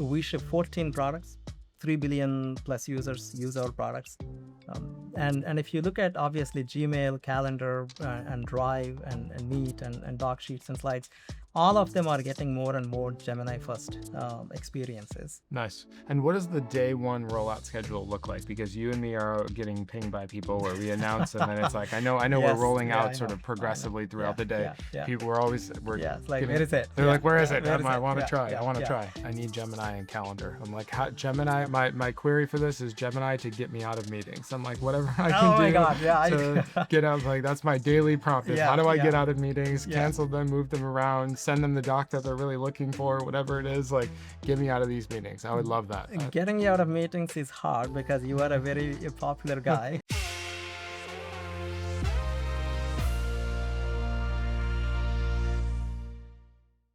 we ship 14 products. 3 billion plus users use our products. And if you look at obviously Gmail, Calendar, and Drive, and Meet, and Doc Sheets and Slides, all of them are getting more and more Gemini first experiences. Nice. And what does the day one rollout schedule look like? Because you and me are getting pinged by people where we announce them and it's like, I know Yes, we're rolling yeah, out I sort know, of progressively throughout Yeah, the day. yeah. People we're It's like, getting- where is it? They're like, where is it? Where is I it? want to Yeah, try. yeah, I want to yeah. try. I need Gemini and Calendar. I'm like, Gemini, my query for this is Gemini to get me out of meetings. I'm like, whatever I can Oh do my God, yeah, to get out. Like, that's my daily prompt is Yeah, how do I yeah. get out of meetings, Yeah. cancel them, move them around, send them the doc that they're really looking for, whatever it is, like, get me out of these meetings. I would love that. Getting you out of meetings is hard because you are a very popular guy.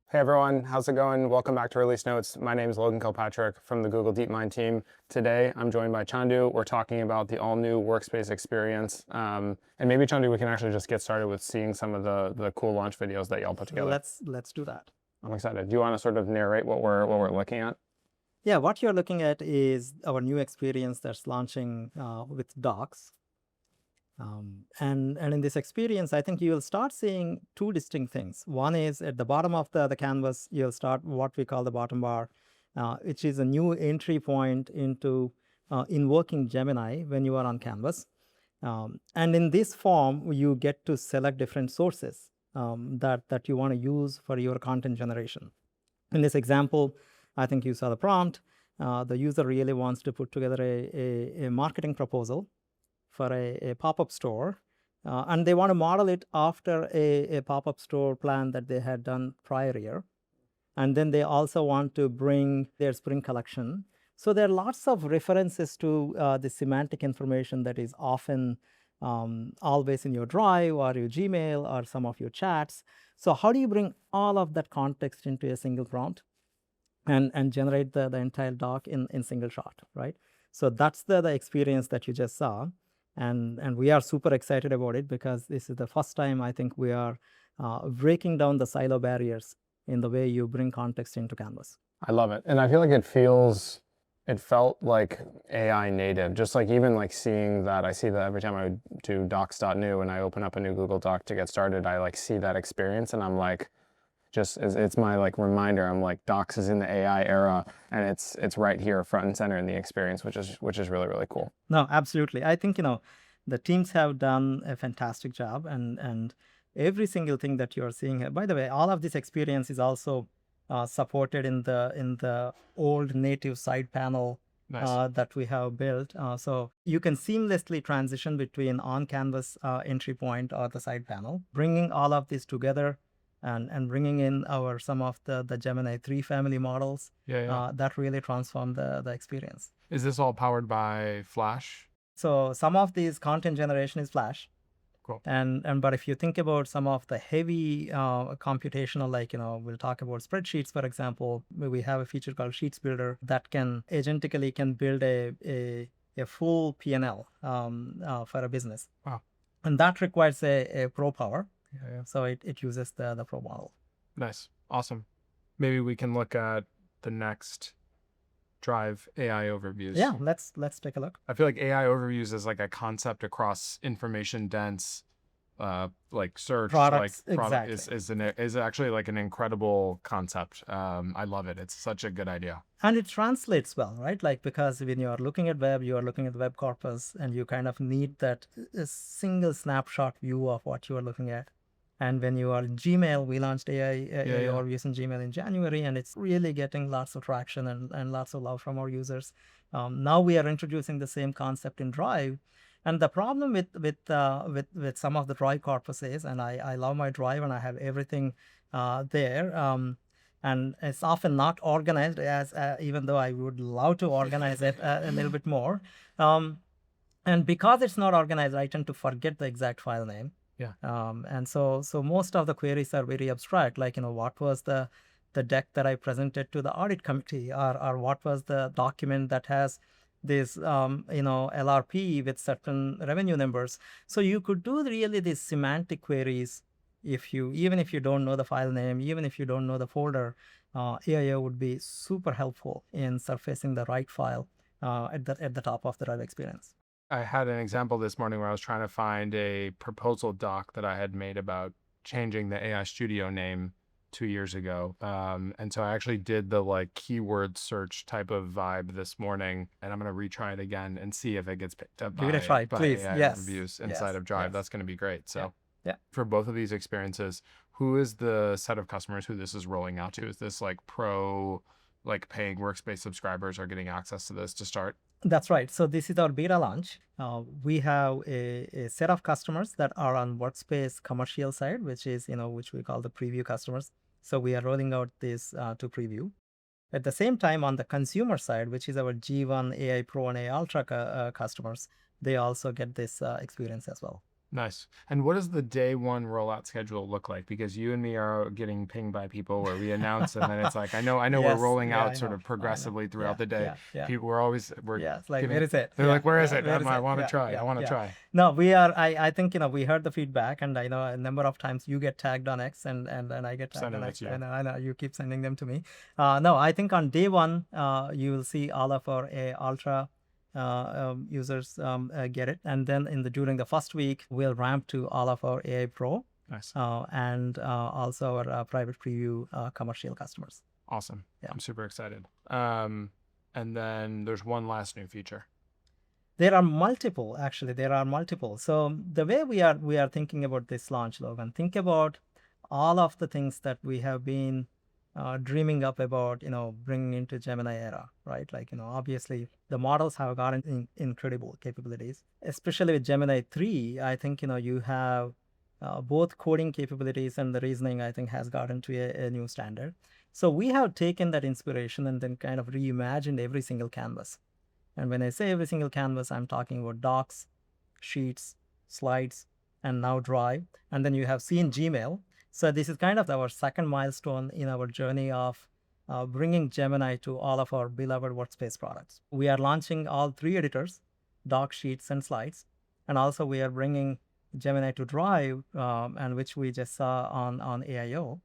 Hey everyone, how's it going? Welcome back to Release Notes. My name is Logan Kilpatrick from the Google DeepMind team. Today, I'm joined by Chandu. We're talking about the all-new Workspace experience. And maybe, Chandu, we can actually just get started with seeing some of the cool launch videos that y'all put together. Let's do that. I'm excited. Do you want to sort of narrate what we're looking at? Yeah, what you're looking at is our new experience that's launching with Docs. And in this experience, I think you will start seeing two distinct things. One is at the bottom of the canvas, you'll start what we call the bottom bar, which is a new entry point into invoking Gemini when you are on Canvas. And in this form, you get to select different sources that you want to use for your content generation. In this example, I think you saw the prompt. The user really wants to put together a marketing proposal for a pop-up store, and they want to model it after a pop-up store plan that they had done prior year. And then they also want to bring their spring collection. So there are lots of references to the semantic information that is often always in your Drive or your Gmail or some of your chats. So how do you bring all of that context into a single prompt and generate the entire doc in single shot, right? So that's the experience that you just saw. And we are super excited about it because this is the first time I think we are breaking down the silo barriers in the way you bring context into Canvas. I love it. And I feel like it felt like AI native, just like even like seeing that. I see that every time I do docs.new and I open up a new Google Doc to get started, I like see that experience and I'm like, it's my like reminder. I'm like, Docs is in the AI era and it's right here front and center in the experience, which is really, really cool. No, absolutely. I think, the teams have done a fantastic job and every single thing that you're seeing here. By the way, all of this experience is also supported in the old native side panel that we have built. So you can seamlessly transition between on-canvas entry point or the side panel, bringing all of this together and bringing in some of the Gemini 3 family models that really transform the experience. Is this all powered by Flash? So some of these content generation is Flash. Cool. But if you think about some of the heavy computational, like, we'll talk about spreadsheets, for example, we have a feature called Sheets Builder that can agentically build a full P&L for a business. Wow. And that requires a pro power. Yeah. So it uses the pro model. Nice. Awesome. Maybe we can look at the next Drive AI overviews. Yeah, let's take a look. I feel like AI overviews is like a concept across information dense, like search, Products, like product exactly. is actually like an incredible concept. I love it. It's such a good idea. And it translates well, right? Like, because when you are looking at web, you are looking at the web corpus and you kind of need that a single snapshot view of what you are looking at. And when you are in Gmail, we launched AI overviews in Gmail in January, and it's really getting lots of traction and lots of love from our users. Now we are introducing the same concept in Drive. And the problem with some of the Drive corpuses, and I love my Drive and I have everything there, and it's often not organized as even though I would love to organize it a little bit more. And because it's not organized, I tend to forget the exact file name. Yeah. And so most of the queries are very abstract, like, what was the deck that I presented to the audit committee, or what was the document that has this, LRP with certain revenue numbers. So you could do really these semantic queries even if you don't know the file name, even if you don't know the folder, AIO would be super helpful in surfacing the right file at the top of the web experience. I had an example this morning where I was trying to find a proposal doc that I had made about changing the AI Studio name 2 years ago. And so I actually did the like keyword search type of vibe this morning, and I'm going to retry it again and see if it gets picked up Give it a try, by please. AI Yes. reviews inside Yes. of Drive. Yes. That's going to be great. So Yeah. for both of these experiences, who is the set of customers who this is rolling out to? Is this like pro, like paying Workspace subscribers are getting access to this to start? That's right. So this is our beta launch. We have a set of customers that are on Workspace commercial side, which is, which we call the preview customers. So we are rolling out this to preview. At the same time, on the consumer side, which is our G1 AI Pro and AI Ultra customers, they also get this experience as well. Nice. And what does the day one rollout schedule look like? Because you and me are getting pinged by people where we announce and then it's like, I know Yes, we're rolling yeah, out I sort know, of I know. progressively throughout Yeah, the day. yeah. People we're Yeah, it's like, giving, where is it? they're Yeah, like, where is yeah, it? where is I it? want to Yeah, try. yeah, I want to yeah. try. No, we are. I think we heard the feedback, and I know a number of times you get tagged on X, and I get tagged Sending on it X. to you. And I know you keep sending them to me. No, I think on day one, you will see all of our AI Ultra users get it, and then during the first week, we'll ramp to all of our AI Pro. Nice. And also our private preview commercial customers. Awesome. Yeah. I'm super excited. And then there's one last new feature. There are multiple, actually. There are multiple. So the way we are thinking about this launch, Logan, think about all of the things that we have been dreaming up about, bringing into Gemini era, right? Like, obviously the models have gotten incredible capabilities, especially with Gemini 3. I think, you have both coding capabilities and the reasoning, I think, has gotten to a new standard. So we have taken that inspiration and then kind of reimagined every single canvas. And when I say every single canvas, I'm talking about docs, sheets, slides, and now Drive. And then you have seen Gmail. So this is kind of our second milestone in our journey of bringing Gemini to all of our beloved Workspace products. We are launching all 3 editors, doc, sheets, and slides. And also we are bringing Gemini to Drive, and which we just saw on AIO.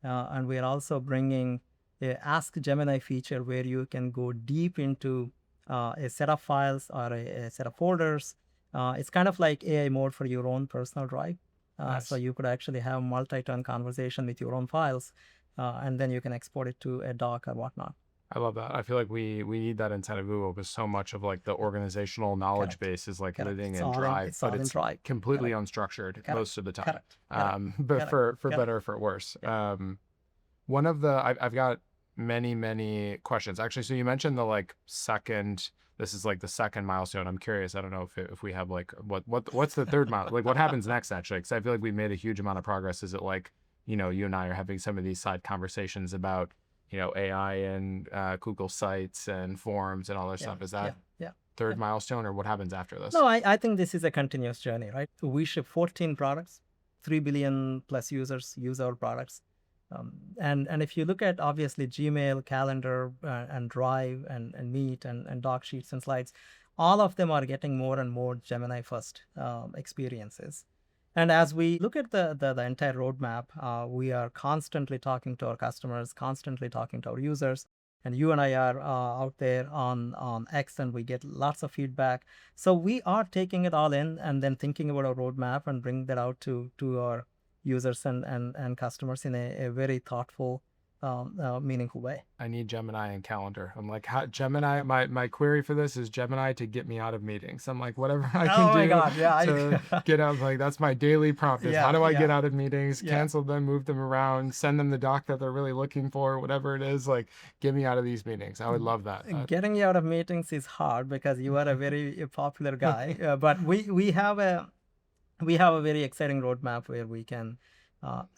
And we are also bringing a Ask Gemini feature where you can go deep into a set of files or a set of folders. It's kind of like AI mode for your own personal drive. Nice. So you could actually have multi-turn conversation with your own files, and then you can export it to a doc or whatnot. I love that. I feel like we need that inside of Google because so much of like the organizational knowledge base is like living in Drive, but it's completely unstructured most of the time. But for better or for worse. One of the I've got many questions actually. So you mentioned the like second. This is like the second milestone. I'm curious. I don't know if we have like what's the third mile? Like what happens next actually? Because I feel like we made a huge amount of progress. Is it like you and I are having some of these side conversations about AI and Google Sites and forms and all that stuff. Is that third milestone or what happens after this? No, I think this is a continuous journey, right? We ship 14 products, 3 billion plus users use our products. And if you look at obviously Gmail, Calendar, and Drive, and Meet, and Doc Sheets and Slides, all of them are getting more and more Gemini first experiences. And as we look at the entire roadmap, we are constantly talking to our customers, constantly talking to our users. And you and I are out there on X, and we get lots of feedback. So we are taking it all in and then thinking about our roadmap and bring that out to our users and customers in a very thoughtful, meaningful way. I need Gemini and Calendar. I'm like, Gemini, my query for this is Gemini to get me out of meetings. I'm like, whatever I can do to get out. Like, that's my daily prompt is how do I get out of meetings, cancel them, move them around, send them the doc that they're really looking for, whatever it is, like get me out of these meetings. I would love that. Getting you out of meetings is hard because you are a very popular guy, but we have a very exciting roadmap where we can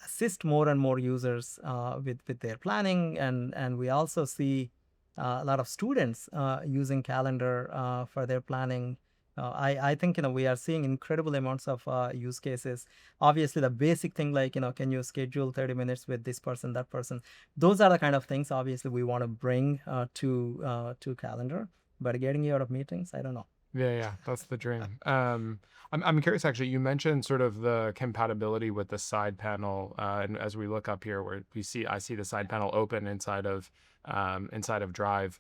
assist more and more users with their planning, and we also see a lot of students using Calendar for their planning. I think we are seeing incredible amounts of use cases. Obviously, the basic thing like can you schedule 30 minutes with this person, that person? Those are the kind of things obviously we want to bring to Calendar. But getting you out of meetings, I don't know. Yeah, that's the dream. I'm curious actually, you mentioned sort of the compatibility with the side panel, and as we look up here where I see the side panel open inside of Drive.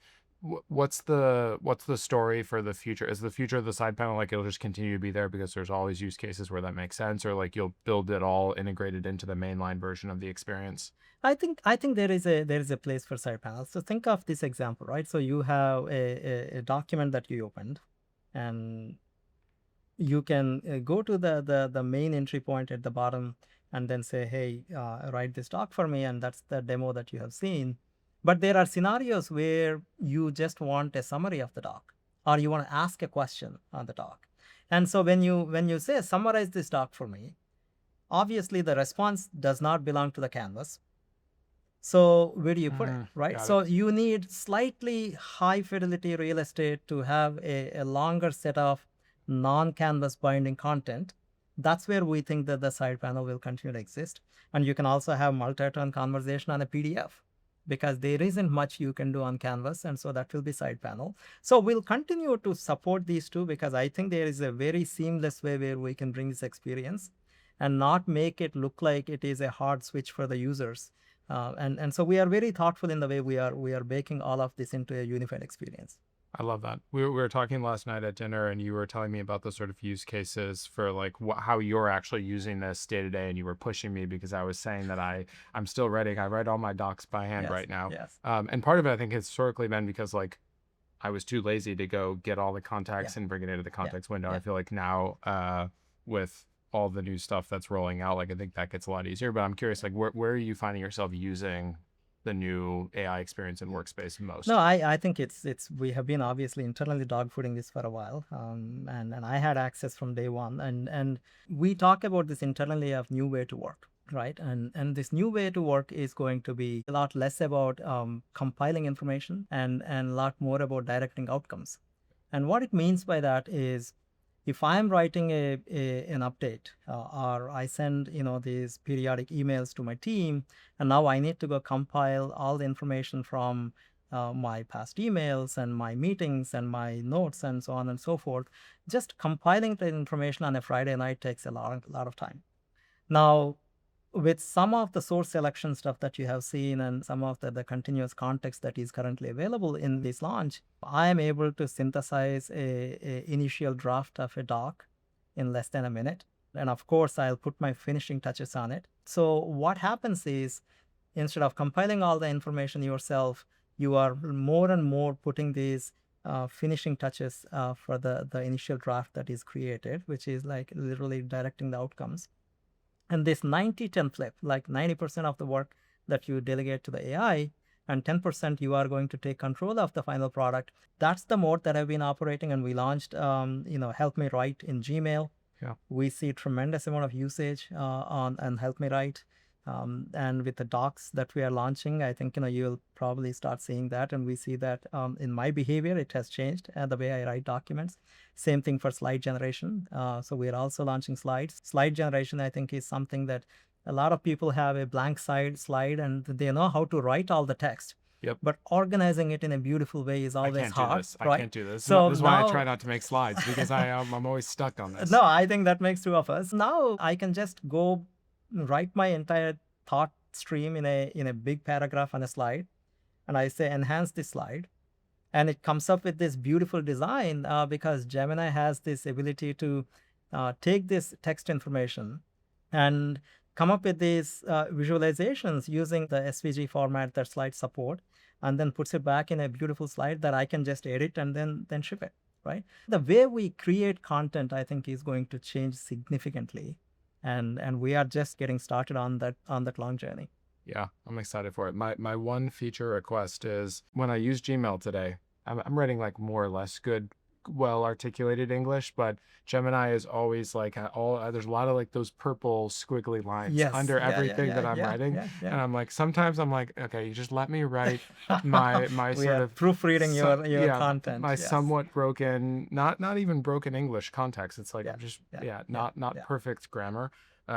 What's the story for the future? Is the future of the side panel like it'll just continue to be there because there's always use cases where that makes sense, or like you'll build it all integrated into the mainline version of the experience? I think there is a place for side panels. So think of this example, right? So you have a document that you opened, and you can go to the main entry point at the bottom and then say, hey, write this doc for me, and that's the demo that you have seen. But there are scenarios where you just want a summary of the doc, or you want to ask a question on the doc. And so when you say summarize this doc for me, obviously the response does not belong to the canvas. So where do you put it, right? So you need slightly high fidelity real estate to have a longer set of non-canvas binding content. That's where we think that the side panel will continue to exist. And you can also have multi-turn conversation on a PDF, because there isn't much you can do on canvas, and so that will be side panel. So we'll continue to support these two, because I think there is a very seamless way where we can bring this experience and not make it look like it is a hard switch for the users. And so we are very thoughtful in the way we are baking all of this into a unified experience. I love that. We were talking last night at dinner, and you were telling me about the sort of use cases for like how you're actually using this day to day, and you were pushing me because I was saying that I'm still writing. I write all my docs by hand right now. Yes. And part of it I think has historically been because like I was too lazy to go get all the context and bring it into the context window. I feel like now with all the new stuff that's rolling out, like I think that gets a lot easier. But I'm curious, like where are you finding yourself using the new AI experience in Workspace most? No, I think it's we have been obviously internally dogfooding this for a while, and I had access from day one, and we talk about this internally of new way to work, right? And this new way to work is going to be a lot less about compiling information and a lot more about directing outcomes. And what it means by that is, if I'm writing an update or I send these periodic emails to my team, and now I need to go compile all the information from my past emails and my meetings and my notes and so on and so forth, just compiling the information on a Friday night takes a lot of time. Now, with some of the source selection stuff that you have seen and some of the continuous context that is currently available in this launch, I am able to synthesize a initial draft of a doc in less than a minute. And of course, I'll put my finishing touches on it. So what happens is, instead of compiling all the information yourself, you are more and more putting these finishing touches for the initial draft that is created, which is like literally directing the outcomes. And this 90-10 flip, like 90% of the work that you delegate to the AI and 10% you are going to take control of the final product. That's the mode that I've been operating. And we launched, Help Me Write in Gmail. Yeah. We see tremendous amount of usage on Help Me Write. And with the docs that we are launching, I think you'll probably start seeing that, and we see that in my behavior it has changed the way I write documents. Same thing for slide generation. So we are also launching slides. Slide generation, I think, is something that a lot of people have a blank slide and they know how to write all the text. Yep. But organizing it in a beautiful way is always hard. I can't do this. So this is why I try not to make slides, because I'm always stuck on this. No, I think that makes two of us. Now I can just go write my entire thought stream in a big paragraph on a slide, and I say enhance this slide, and it comes up with this beautiful design because Gemini has this ability to take this text information and come up with these visualizations using the SVG format that slides support, and then puts it back in a beautiful slide that I can just edit and then ship it, right? The way we create content, I think, is going to change significantly. And we are just getting started on that long journey. Yeah, I'm excited for it. My one feature request is, when I use Gmail today, I'm writing like more or less good, well articulated English, but Gemini is always like there's a lot of like those purple squiggly lines under everything that I'm writing. And I'm like, sometimes I'm like, okay, you just let me write my sort of proofreading your content. My somewhat broken, not even broken English context. It's like not perfect grammar. So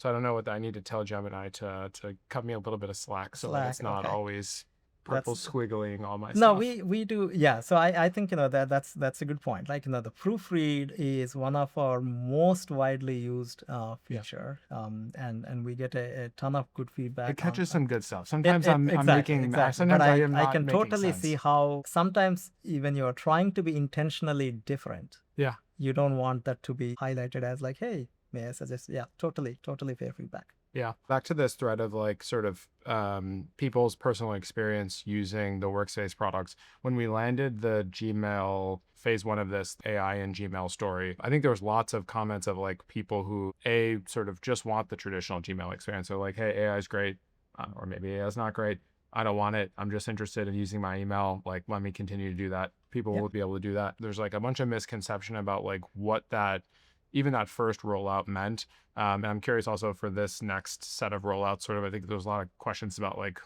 I don't know what I need to tell Gemini to cut me a little bit of slack so that it's not always purple squiggling all my no, stuff. we do. Yeah. So I think, that's a good point. Like, the proofread is one of our most widely used feature. And we get a ton of good feedback. It catches some good stuff. Sometimes I'm making, exactly. sometimes But I am I not can making totally sense. see how sometimes even you're trying to be intentionally different. Yeah. You don't want that to be highlighted as like, hey, may I suggest? Yeah, totally fair feedback. Yeah. Back to this thread of like sort of people's personal experience using the Workspace products. When we landed the Gmail phase 1 of this AI and Gmail story, I think there was lots of comments of like people who sort of just want the traditional Gmail experience. So like, hey, AI is great, or maybe AI is not great. I don't want it. I'm just interested in using my email. Like, let me continue to do that. People will be able to do that. There's like a bunch of misconception about like what even that first rollout meant. And I'm curious also for this next set of rollouts, sort of, I think there's a lot of questions about like,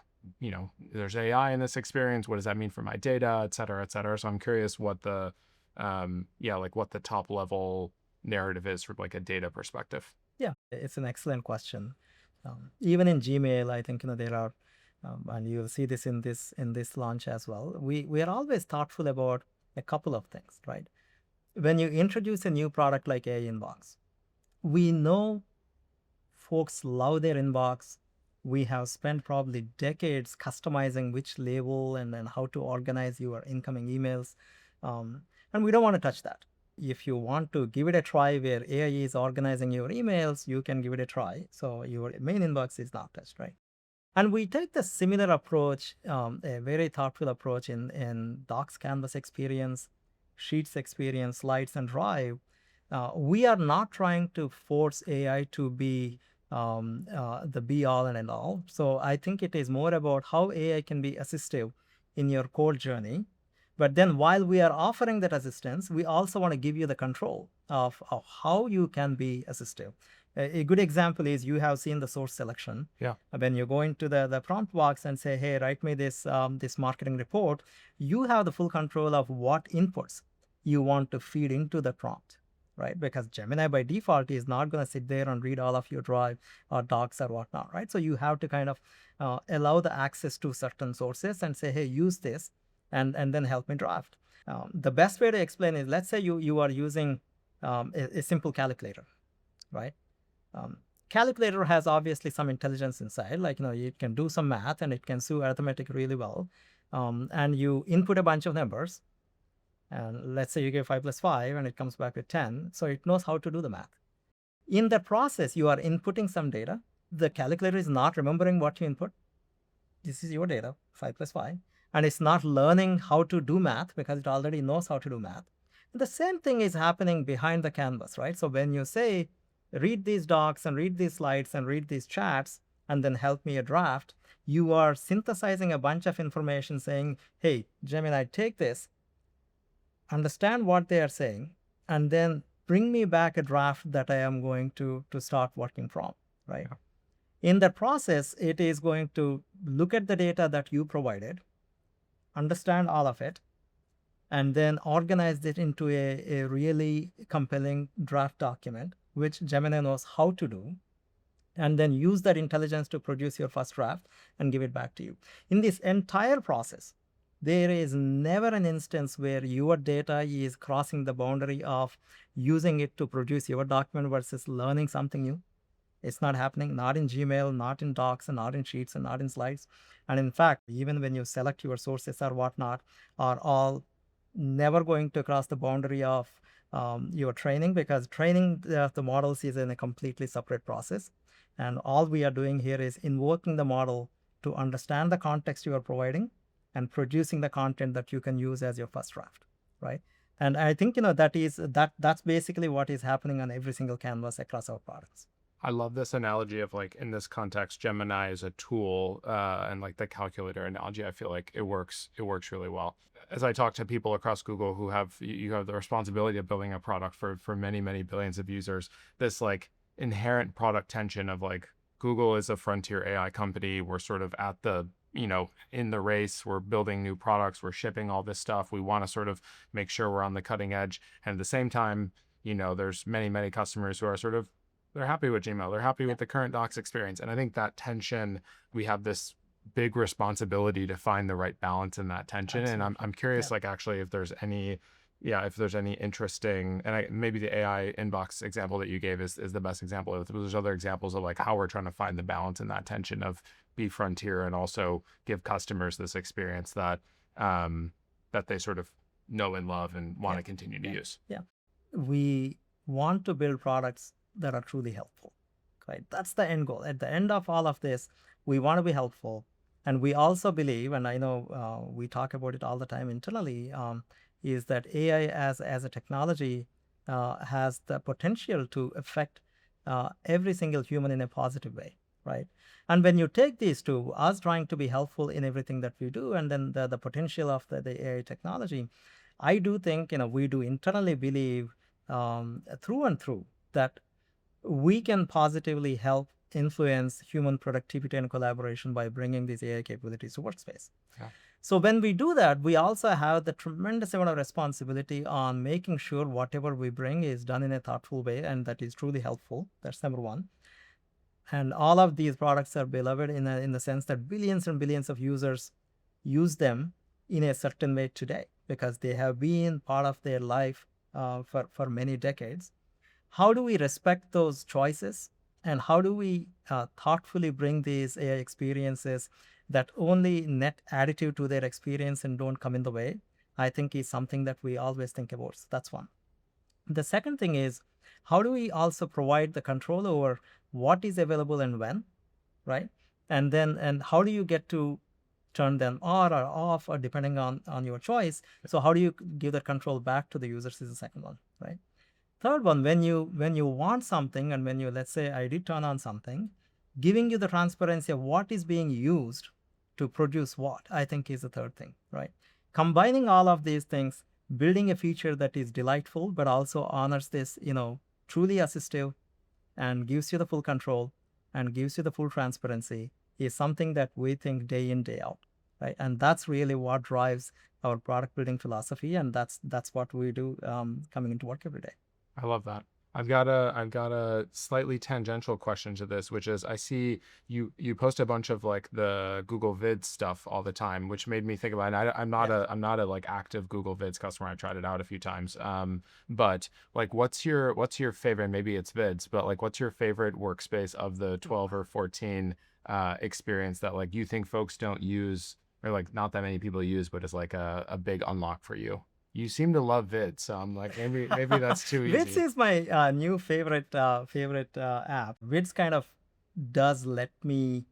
there's AI in this experience. What does that mean for my data, et cetera, et cetera. So I'm curious what the, what the top level narrative is from like a data perspective. Yeah, it's an excellent question. Even in Gmail, I think, there are, and you'll see this in this launch as well. We are always thoughtful about a couple of things, right? When you introduce a new product like AI Inbox, we know folks love their inbox. We have spent probably decades customizing which label and then how to organize your incoming emails. And we don't want to touch that. If you want to give it a try where AI is organizing your emails, you can give it a try. So your main inbox is not touched, right? And we take the similar approach, a very thoughtful approach in Docs Canvas experience, Sheets experience, Slides, and Drive. We are not trying to force AI to be the be all and end all. So I think it is more about how AI can be assistive in your code journey. But then while we are offering that assistance, we also want to give you the control of how you can be assistive. A good example is you have seen the source selection. Yeah. When you go into the prompt box and say, hey, write me this marketing report, you have the full control of what inputs you want to feed into the prompt, right? Because Gemini by default is not going to sit there and read all of your Drive or Docs or whatnot, right? So you have to kind of allow the access to certain sources and say, hey, use this and then help me draft. The best way to explain is, let's say you are using a simple calculator, right? Calculator has obviously some intelligence inside, like, it can do some math and it can do arithmetic really well. And you input a bunch of numbers, and let's say you give 5 plus 5 and it comes back with 10. So it knows how to do the math. In the process, you are inputting some data. The calculator is not remembering what you input. This is your data, 5 plus 5. And it's not learning how to do math because it already knows how to do math. And the same thing is happening behind the canvas, right? So when you say, read these docs and read these slides and read these chats and then help me a draft, you are synthesizing a bunch of information saying, hey, Gemini, take this, understand what they are saying, and then bring me back a draft that I am going to start working from, right? Yeah. In that process, it is going to look at the data that you provided, understand all of it, and then organize it into a really compelling draft document, which Gemini knows how to do, and then use that intelligence to produce your first draft and give it back to you. In this entire process, there is never an instance where your data is crossing the boundary of using it to produce your document versus learning something new. It's not happening, not in Gmail, not in Docs, and not in Sheets, and not in Slides. And in fact, even when you select your sources or whatnot, are all never going to cross the boundary of your training, because training the models is in a completely separate process. And all we are doing here is invoking the model to understand the context you are providing and producing the content that you can use as your first draft, right? And I think, that's basically what is happening on every single canvas across our products. I love this analogy of like, in this context, Gemini is a tool, and like the calculator analogy, I feel like it works really well. As I talk to people across Google you have the responsibility of building a product for many, many billions of users, this like inherent product tension of like, Google is a frontier AI company. We're sort of at the, in the race, we're building new products, we're shipping all this stuff. We want to sort of make sure we're on the cutting edge. And at the same time, there's many, many customers who are sort of, they're happy with Gmail. They're happy with the current Docs experience. And I think that tension, we have this big responsibility to find the right balance in that tension. Absolutely. And I'm curious, like actually if there's any interesting, and maybe the AI inbox example that you gave is the best example. If there's other examples of like how we're trying to find the balance in that tension of be frontier and also give customers this experience that that they sort of know and love and want to continue to use. Yeah. We want to build products that are truly helpful, right? That's the end goal. At the end of all of this, we want to be helpful. And we also believe, and I know we talk about it all the time internally, is that AI as a technology has the potential to affect every single human in a positive way, right? And when you take these two, us trying to be helpful in everything that we do, and then the potential of the AI technology, I do think, we do internally believe through and through that we can positively help influence human productivity and collaboration by bringing these AI capabilities to Workspace. Yeah. So when we do that, we also have the tremendous amount of responsibility on making sure whatever we bring is done in a thoughtful way and that is truly helpful. That's number one. And all of these products are beloved in the sense that billions and billions of users use them in a certain way today because they have been part of their life for many decades. How do we respect those choices? And how do we thoughtfully bring these AI experiences that only net additive to their experience and don't come in the way? I think is something that we always think about. So that's one. The second thing is, how do we also provide the control over what is available and when, right? And how do you get to turn them on or off or depending on your choice? So how do you give that control back to the users is the second one, right? Third one, when you want something and when you, let's say I did turn on something, giving you the transparency of what is being used to produce what, I think is the third thing, right? Combining all of these things, building a feature that is delightful, but also honors this, truly assistive and gives you the full control and gives you the full transparency is something that we think day in, day out, right? And that's really what drives our product building philosophy. And that's what we do coming into work every day. I love that. I've got a slightly tangential question to this, which is I see you post a bunch of like the Google Vids stuff all the time, which made me think about it. I'm not a like active Google Vids customer. I've tried it out a few times. But like what's your favorite, maybe it's Vids, but like what's your favorite workspace of the 12 or 14 experience that like you think folks don't use or like not that many people use, but is like a big unlock for you? You seem to love Vids, so I'm like, maybe that's too easy. Vids is my new favorite app. Vids kind of does let me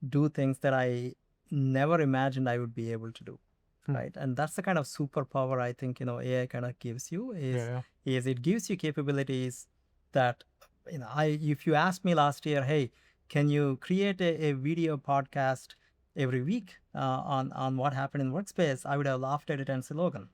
do things that I never imagined I would be able to do, right? And that's the kind of superpower I think AI kind of gives you is it gives you capabilities that if you asked me last year, hey, can you create a video podcast every week on what happened in Workspace? I would have laughed at it and said, Logan,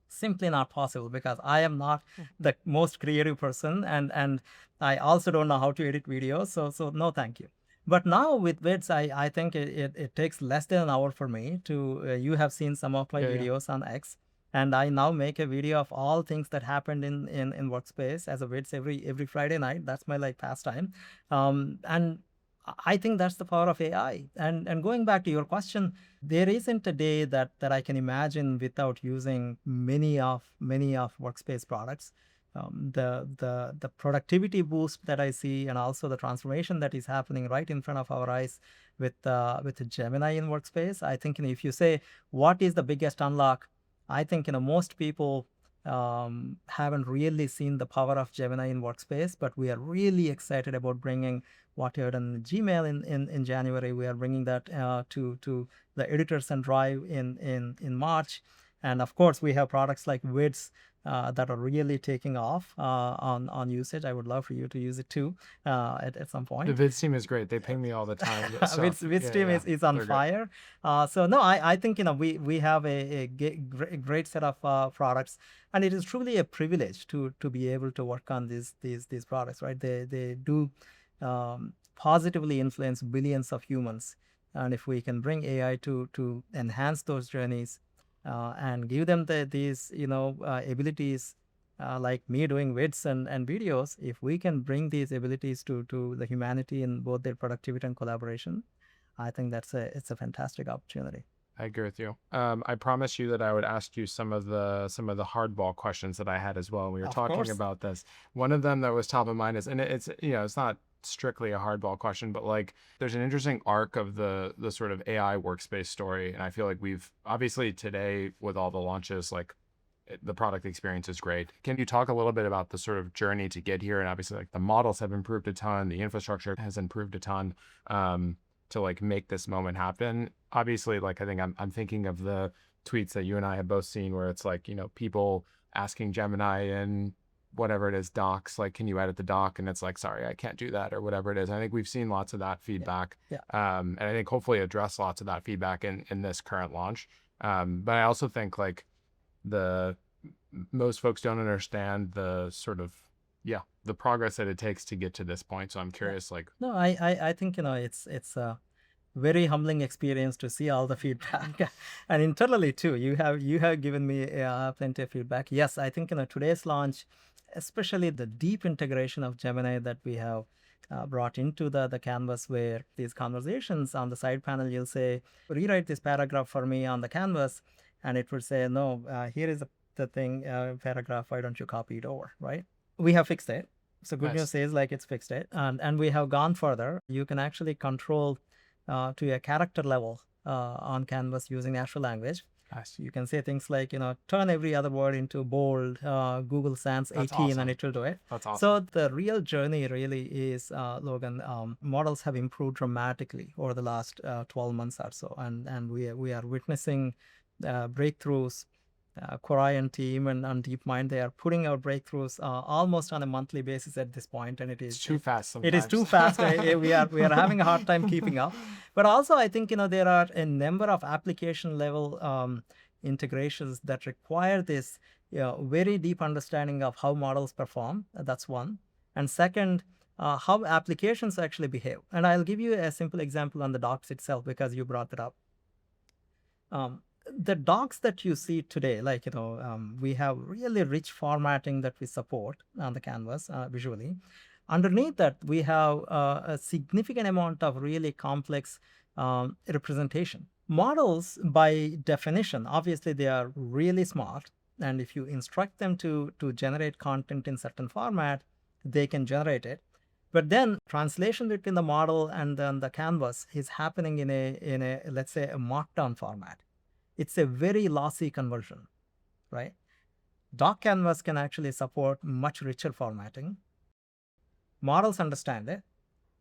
simply not possible because I am not the most creative person and I also don't know how to edit videos. So no, thank you. But now with Vids, I think it takes less than an hour for me to, you have seen some of my videos on X, and I now make a video of all things that happened in Workspace as a Vids every Friday night. That's my like pastime. And I think that's the power of AI. And going back to your question, there isn't a day that I can imagine without using many of Workspace products. The productivity boost that I see, and also the transformation that is happening right in front of our eyes with Gemini in Workspace. I think if you say what is the biggest unlock, I think most people haven't really seen the power of Gemini in Workspace, but we are really excited about bringing what you have done in Gmail in January. We are bringing that to the editors and Drive in March. And of course, we have products like Vids that are really taking off on usage. I would love for you to use it too at some point. The Vids team is great. They ping me all the time. So, Vids team is on fire. So no, I think we have a great set of products, and it is truly a privilege to be able to work on these products. Right? They do positively influence billions of humans, and if we can bring AI to enhance those journeys. And give them these abilities like me doing vids and videos. If we can bring these abilities to the humanity in both their productivity and collaboration, I think it's a fantastic opportunity. I agree with you. I promised you that I would ask you some of the hardball questions that I had as well. We were talking about this. One of them that was top of mind is, and it's it's not strictly a hardball question, but like there's an interesting arc of the sort of AI workspace story, and I feel like we've obviously today with all the launches, like the product experience is great. Can you talk a little bit about the sort of journey to get here? And obviously, like the models have improved a ton, the infrastructure has improved a ton. To like make this moment happen. Obviously, like I think I'm thinking of the tweets that you and I have both seen where it's like, people asking Gemini and whatever it is, docs, like, can you edit the doc? And it's like, sorry, I can't do that or whatever it is. I think we've seen lots of that feedback. Yeah. And I think hopefully address lots of that feedback in this current launch. But I also think like most folks don't understand the sort of, the progress that it takes to get to this point. So I'm curious, like. No, I think, it's a very humbling experience to see all the feedback and internally too. You have given me plenty of feedback. Yes, I think, today's launch, especially the deep integration of Gemini that we have brought into the canvas, where these conversations on the side panel, you'll say, rewrite this paragraph for me on the canvas. And it would say, no, here is the thing, paragraph, why don't you copy it over, right? We have fixed it. So good news is like it's fixed it. And we have gone further. You can actually control to a character level on Canvas using natural language. Nice. You can say things like, turn every other word into bold, Google Sans 18, awesome. And it will do it. That's awesome. So the real journey really is, Logan, models have improved dramatically over the last 12 months or so. And we are witnessing breakthroughs. Korai and team and DeepMind, they are putting out breakthroughs almost on a monthly basis at this point, and it's too fast sometimes. It is too fast. we are having a hard time keeping up. But also, I think there are a number of application level integrations that require this very deep understanding of how models perform. That's one. And second, how applications actually behave. And I'll give you a simple example on the docs itself because you brought that up. The docs that you see today, like, we have really rich formatting that we support on the canvas visually. Underneath that, we have a significant amount of really complex representation. Models, by definition, obviously they are really smart. And if you instruct them to generate content in certain format, they can generate it. But then translation between the model and then the canvas is happening in a let's say, a markdown format. It's a very lossy conversion, right? Doc Canvas can actually support much richer formatting. Models understand it,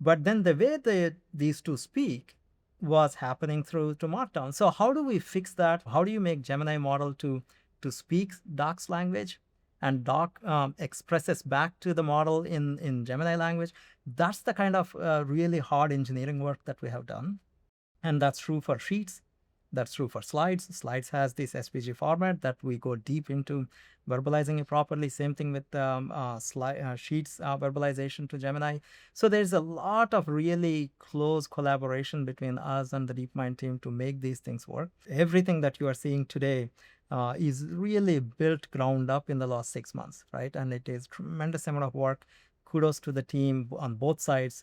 but then the way these two speak was happening through to Markdown. So how do we fix that? How do you make Gemini model to speak Doc's language and Doc expresses back to the model in Gemini language? That's the kind of really hard engineering work that we have done. And that's true for Sheets. That's true for Slides. Slides has this SVG format that we go deep into verbalizing it properly. Same thing with Sheets verbalization to Gemini. So there's a lot of really close collaboration between us and the DeepMind team to make these things work. Everything that you are seeing today is really built ground up in the last 6 months, right? And it is tremendous amount of work. Kudos to the team on both sides.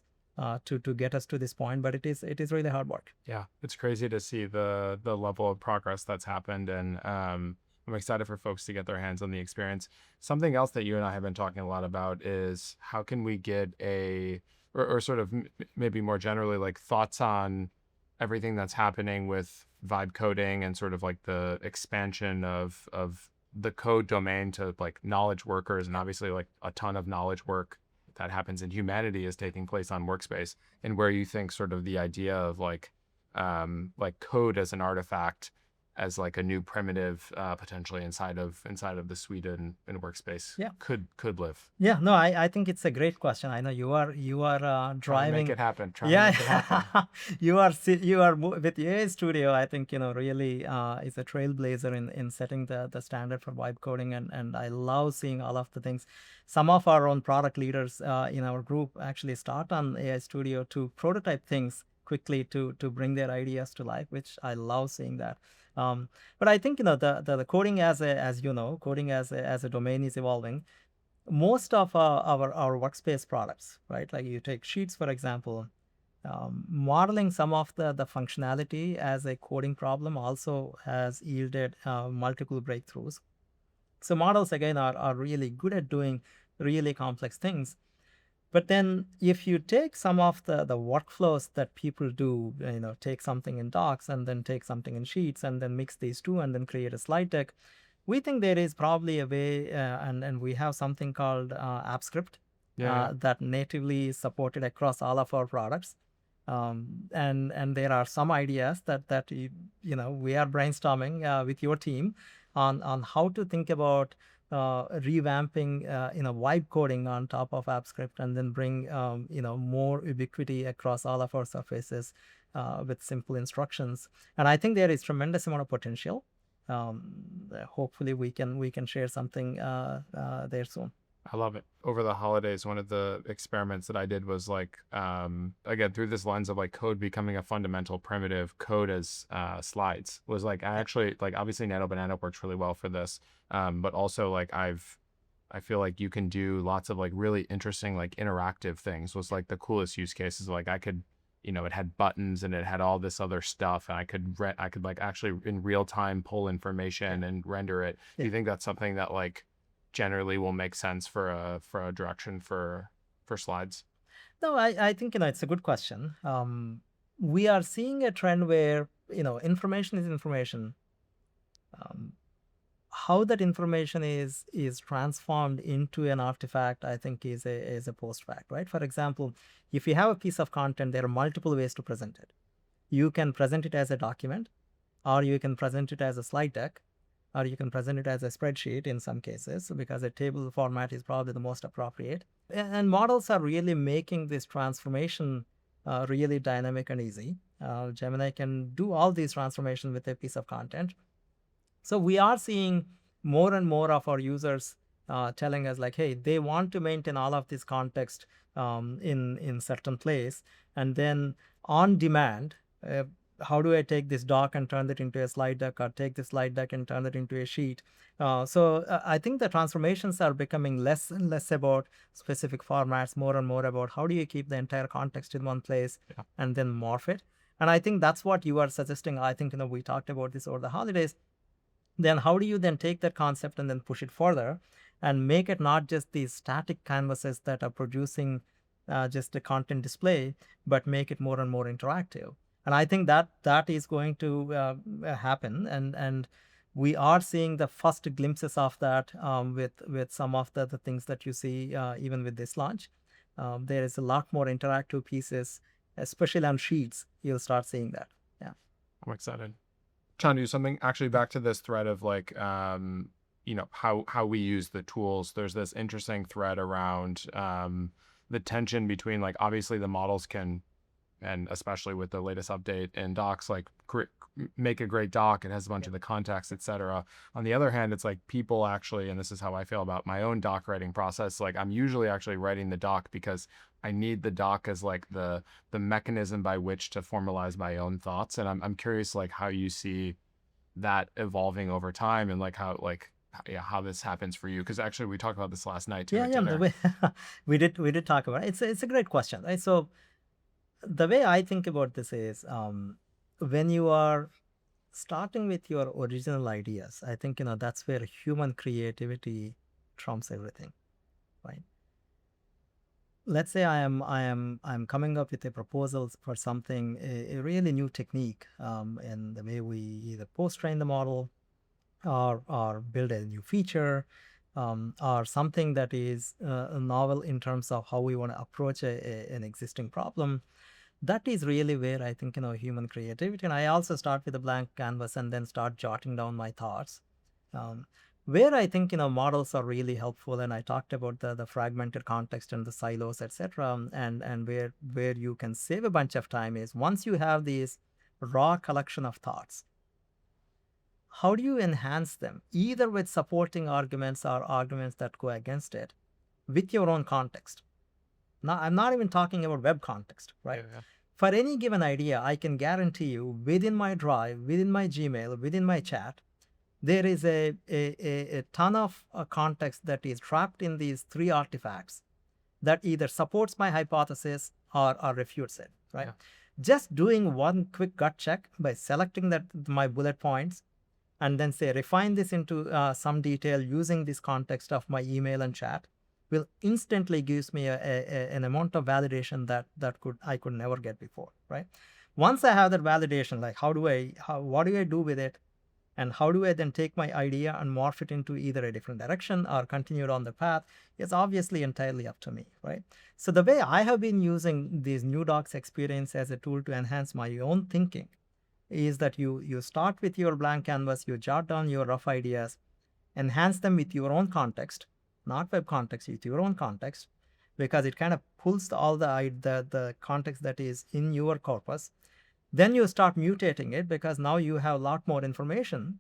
To get us to this point, but it is really hard work. Yeah, it's crazy to see the level of progress that's happened, and I'm excited for folks to get their hands on the experience. Something else that you and I have been talking a lot about is how can we get or sort of maybe more generally, like thoughts on everything that's happening with vibe coding and sort of like the expansion of the code domain to like knowledge workers, and obviously like a ton of knowledge work that happens in humanity is taking place on Workspace, and where you think sort of the idea of like code as an artifact, as like a new primitive potentially inside of the suite in Workspace could live. Yeah, no, I think it's a great question. I know you are driving. Make it happen. Trying to make it happen. you are with AI Studio. I think really is a trailblazer in setting the standard for vibe coding, and I love seeing all of the things. Some of our own product leaders in our group actually start on AI Studio to prototype things quickly to bring their ideas to life, which I love seeing that. But I think the coding as a domain is evolving. Most of our Workspace products, right? Like you take Sheets for example, Modeling some of the functionality as a coding problem also has yielded multiple breakthroughs. So models, again, are really good at doing really complex things. But then if you take some of the workflows that people do, take something in docs and then take something in sheets and then mix these two and then create a slide deck, we think there is probably a way, and we have something called AppScript that natively is supported across all of our products. And there are some ideas that we are brainstorming with your team on how to think about revamping vibe coding on top of AppScript and then bring more ubiquity across all of our surfaces with simple instructions. And I think there is tremendous amount of potential. Hopefully we can share something there soon. I love it. Over the holidays, one of the experiments that I did was like, again, through this lens of like code becoming a fundamental primitive, code as slides, was like, I actually, like, obviously Nano Banana works really well for this. But also like I feel like you can do lots of like really interesting, like interactive things was like the coolest use cases. Like I could, it had buttons and it had all this other stuff, and I could like actually in real time pull information and render it. Do you think that's something that like generally will make sense for a direction for slides? No, I think it's a good question. We are seeing a trend where information is information. How that information is transformed into an artifact, I think is a post fact, right? For example, if you have a piece of content, there are multiple ways to present it. You can present it as a document, or you can present it as a slide deck, or you can present it as a spreadsheet in some cases, because a table format is probably the most appropriate. And models are really making this transformation really dynamic and easy. Gemini can do all these transformations with a piece of content. So we are seeing more and more of our users telling us like, hey, they want to maintain all of this context in certain place, and then on demand, how do I take this doc and turn it into a slide deck, or take this slide deck and turn it into a sheet? So I think the transformations are becoming less and less about specific formats, more and more about how do you keep the entire context in one place and then morph it. And I think that's what you are suggesting. I think we talked about this over the holidays. Then how do you then take that concept and then push it further and make it not just these static canvases that are producing just a content display, but make it more and more interactive? And I think that is going to happen, and we are seeing the first glimpses of that with some of the things that you see even with this launch. There is a lot more interactive pieces, especially on sheets. You'll start seeing that. Yeah, I'm excited. Chandu, something actually back to this thread of like, how we use the tools. There's this interesting thread around the tension between like, obviously the models can, and especially with the latest update in docs, like make a great doc. It has a bunch of the context, etc. On the other hand, it's like people actually, and this is how I feel about my own doc writing process. Like I'm usually actually writing the doc because I need the doc as like the mechanism by which to formalize my own thoughts. And I'm curious like how you see that evolving over time, and like how this happens for you. Because actually we talked about this last night too. We did talk about it. It's a great question, right? So the way I think about this is when you are starting with your original ideas, I think that's where human creativity trumps everything, right? Let's say I'm coming up with a proposal for something, a really new technique in the way we either post-train the model or build a new feature, or something that is novel in terms of how we want to approach an existing problem. That is really where I think human creativity, and I also start with a blank canvas and then start jotting down my thoughts. Where I think models are really helpful, and I talked about the fragmented context and the silos, etc., and where you can save a bunch of time is once you have these raw collection of thoughts, how do you enhance them either with supporting arguments or arguments that go against it with your own context? Now, I'm not even talking about web context, right? Yeah. For any given idea, I can guarantee you within my Drive, within my Gmail, within my chat, there is a ton of context that is trapped in these three artifacts that either supports my hypothesis or refutes it, right? Yeah. Just doing one quick gut check by selecting my bullet points and then say refine this into some detail using this context of my email and chat will instantly gives me an amount of validation that I could never get before, right? Once I have that validation, like what do I do with it? And how do I then take my idea and morph it into either a different direction or continue on the path? It's obviously entirely up to me, right? So the way I have been using these new docs experience as a tool to enhance my own thinking is that you start with your blank canvas, you jot down your rough ideas, enhance them with your own context, not web context, with your own context, because it kind of pulls all the context that is in your corpus. Then you start mutating it because now you have a lot more information,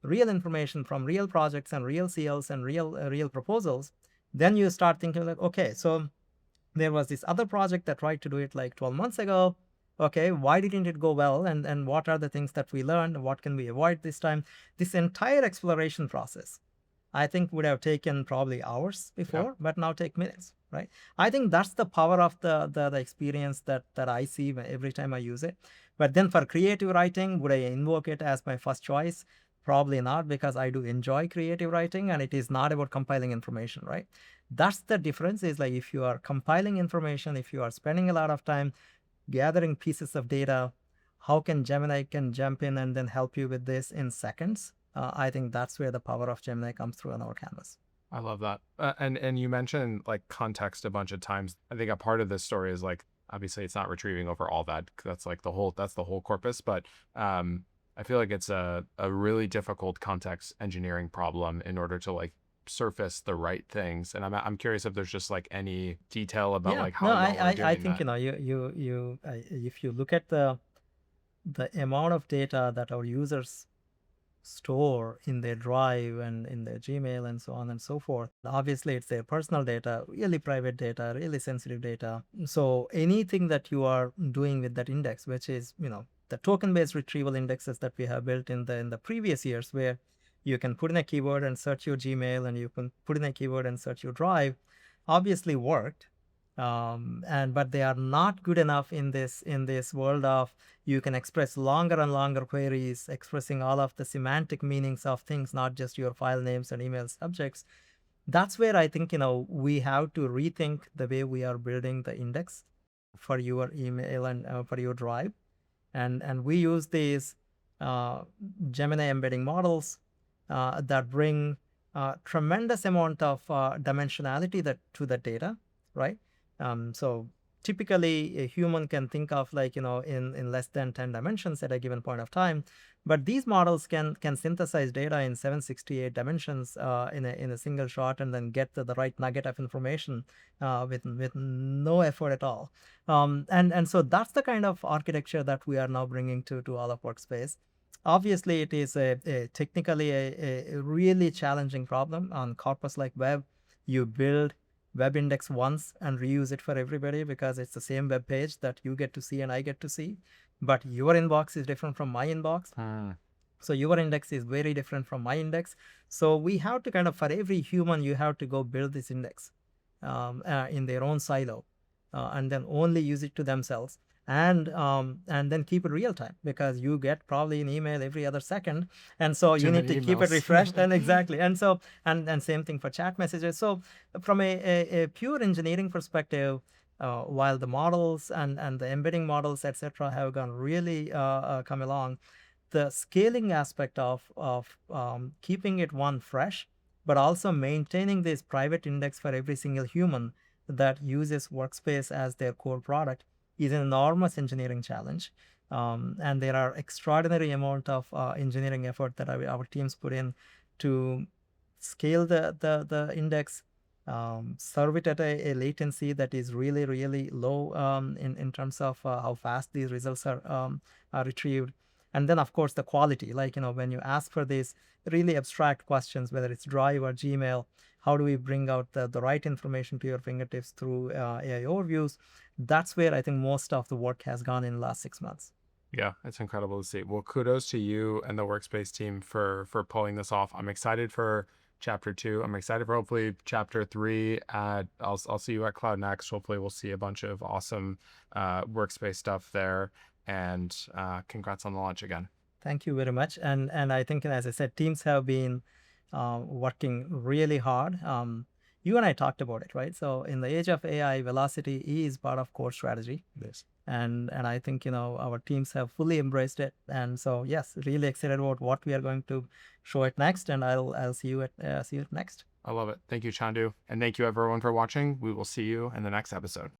real information from real projects and real CLs and real proposals. Then you start thinking like, okay, so there was this other project that tried to do it like 12 months ago. Okay, why didn't it go well? And what are the things that we learned? What can we avoid this time? This entire exploration process, I think, would have taken probably hours before, but now take minutes, right? I think that's the power of the experience that I see every time I use it. But then for creative writing, would I invoke it as my first choice? Probably not, because I do enjoy creative writing and it is not about compiling information, right? That's the difference, is like if you are compiling information, if you are spending a lot of time gathering pieces of data, how can Gemini jump in and then help you with this in seconds? I think that's where the power of Gemini comes through on our canvas. I love that. And you mentioned like context a bunch of times. I think a part of this story is like, obviously it's not retrieving over all that. That's like the whole corpus. But I feel like it's a really difficult context engineering problem in order to like surface the right things. And I'm curious if there's just like any detail about like how I think that. If you look at the amount of data that our users store in their Drive and in their Gmail and so on and so forth. Obviously, it's their personal data, really private data, really sensitive data. So anything that you are doing with that index, which is, the token-based retrieval indexes that we have built in the previous years, where you can put in a keyword and search your Gmail, and you can put in a keyword and search your Drive, obviously worked. But they are not good enough in this world of you can express longer and longer queries, expressing all of the semantic meanings of things, not just your file names and email subjects. That's where I think we have to rethink the way we are building the index for your email and for your Drive, and we use these Gemini embedding models that bring tremendous amount of dimensionality to the data, right? So typically a human can think of like, in less than 10 dimensions at a given point of time, but these models can synthesize data in 768 dimensions in a single shot, and then get the right nugget of information with no effort at all. And so that's the kind of architecture that we are now bringing to all of Workspace. Obviously, it is technically a really challenging problem. On corpus like web, you build web index once and reuse it for everybody because it's the same web page that you get to see and I get to see. But your inbox is different from my inbox. So your index is very different from my index. So we have to kind of, for every human, you have to go build this index in their own silo and then only use it to themselves. And then keep it real time, because you get probably an email every other second, and so you need to keep it refreshed. And exactly, and so and same thing for chat messages. So from a pure engineering perspective, while the models and the embedding models, etc., have gone really come along, the scaling aspect of keeping it fresh, but also maintaining this private index for every single human that uses Workspace as their core product is an enormous engineering challenge. And there are extraordinary amount of engineering effort that our teams put in to scale the index, serve it at a latency that is really, really low in terms of how fast these results are retrieved. And then, of course, the quality, like, when you ask for these really abstract questions, whether it's Drive or Gmail, how do we bring out the right information to your fingertips through AI overviews? That's where I think most of the work has gone in the last 6 months. Yeah, it's incredible to see. Well, kudos to you and the Workspace team for pulling this off. I'm excited for chapter 2. I'm excited for hopefully chapter 3. I'll see you at Cloud Next. Hopefully we'll see a bunch of awesome Workspace stuff there. And congrats on the launch again. Thank you very much. And I think, as I said, teams have been working really hard. You and I talked about it, right? So in the age of AI, velocity is part of core strategy. Yes. And I think, our teams have fully embraced it. And so, yes, really excited about what we are going to show it next. And I'll see you next. I love it. Thank you, Chandu. And thank you everyone for watching. We will see you in the next episode.